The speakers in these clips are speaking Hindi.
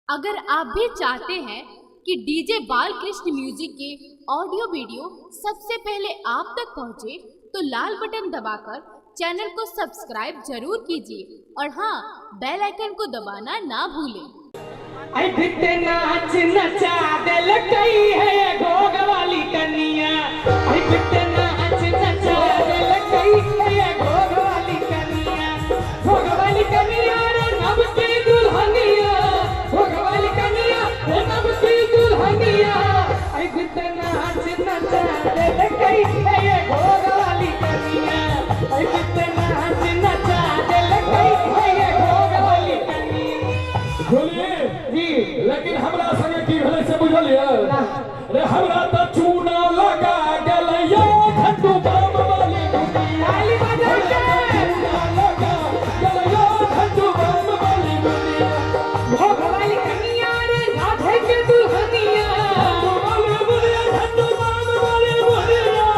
अगर आप भी चाहते हैं कि डीजे बालकृष्ण म्यूजिक के ऑडियो वीडियो सबसे पहले आप तक पहुंचे, तो लाल बटन दबाकर चैनल को सब्सक्राइब जरूर कीजिए और हाँ, बेल आइकन को दबाना ना भूलें। नाच नचा दिल कई है भोग वाली कन्या, नाच नचा दिल कई है भोग वाली कन्या, भोग वाली कन्या रे नब की दुल्हनिया, भोग वाली कन्या रे नब की दुल्हनिया, नाच नचा दिल कई है भोग वाली कन्या, नाच नचा दिल कई है भोग वाली कन्या। लेकिन हमरा संगे की भेलै से बुझलिए रे, हमरा त चूना लगा गेलैया ठंडू बम वाली ताली बजा के चूना लगा गेलैया ठंडू बम वाली दुनिया, भोग वाली कन्या रे राधे के दुल्हनिया, वाली दुनिया ठंडू बम वाली दुनिया।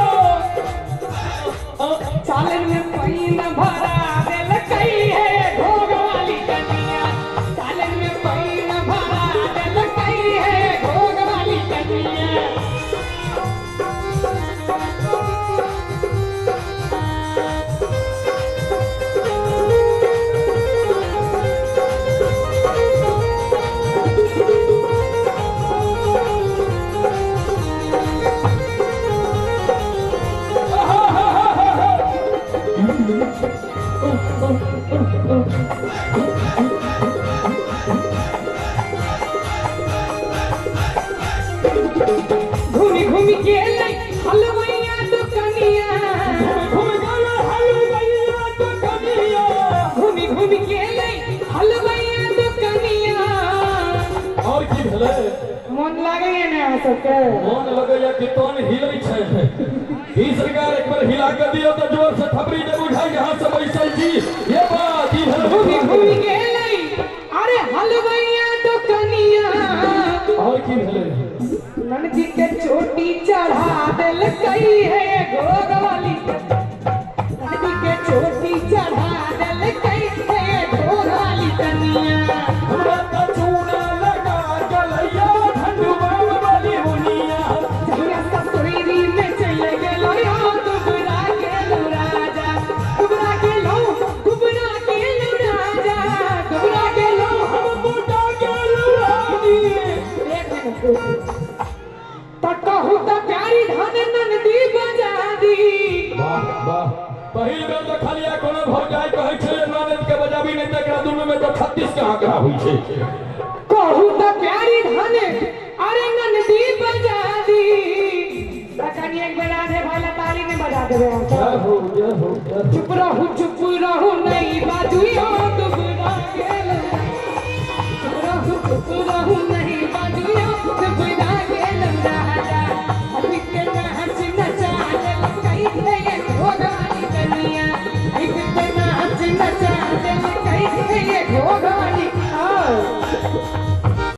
चालन में पैन भरा दिल कई है भोग वाली कन्या, चालन में पैन भरा दिल कई है भोग वाली कन्या। घूमी घूमी के हलवैया दुकनिया, घूम गया हलवैया दुकनिया, घूमी घूमी के हलवैया दुकनिया। और की भेलै मन लागैया ने सबके, मन लगैया कि तोन हिलै छै। ई सरकार एक बार हिला के दियो तो जोर से थपड़ी दे बुझाई यहाँ से बैसल जी। ये बात ई भेलै घूमी घूमी के अरे हलवैया दुकनिया, और की भेलै ननदी के चोटी चढ़ा दिल कई है भोग वाली, ननदी के चोटी चढ़ा दिल कई है भोग वाली कन्या। हमरा त चूना लगा गेलैया ठंडू बम वाली दुनिया, जहिया ससुरी में चले गेलो यो दुबरा गेलो राजा, दुबरा गेलो राजा, दुबरा गेलो हम बूटा गेलू रानी। कहू तो प्यारी धन ननदी बजा दी। वाह वाह, पहिल बेर तो खलिया कोनो भौजाई कहै छै ननद के बजाबी नहीं त एकरा दुनु में तो 36 के आंकड़ा होई छै। कहू तो प्यारी धन अरे ननदी बजा दी। कनी एक बेर आधे भाला ताली में बजा देबे हम सब। चुप रहू नहीं बाजुयो दुबरा गेलो, चुप रहू नहीं बाजुयो दुबरा